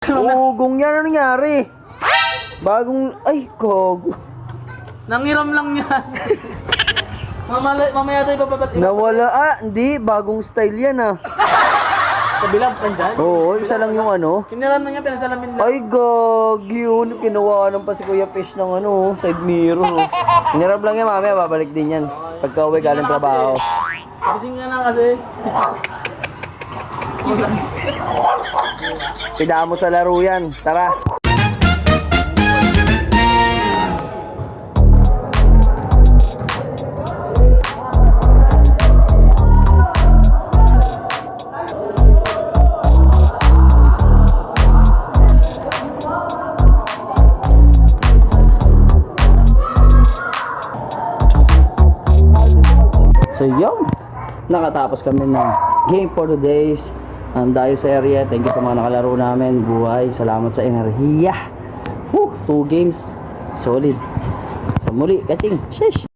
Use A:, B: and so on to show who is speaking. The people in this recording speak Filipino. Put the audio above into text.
A: Ugong yan, ano nangyari? Bagong, ay, kog.
B: Nangiram lang yan. Mamaya tayo ipapapat.
A: Nawala, hindi, bagong style yan ah.
B: Kabilang nandyan.
A: Oo, isa lang yung ano.
B: Kiniram na niya, pinasalamin lang.
A: Ay, gagi yun. Kinawanan pa si Kuya Fish ng ano, side mirror. Oh. Hinirap lang yan, mamaya, babalik din yan. Pagka uwi galing trabaho.
B: Gising ka na kasi.
A: Pidaan mo sa laro yan. Tara. So yun, nakatapos kami ng game for today's tayo sa area. Thank you sa mga nakalaro namin. Buhay, salamat sa enerhiya. 2 games, solid. Sa muli, kating, sheesh.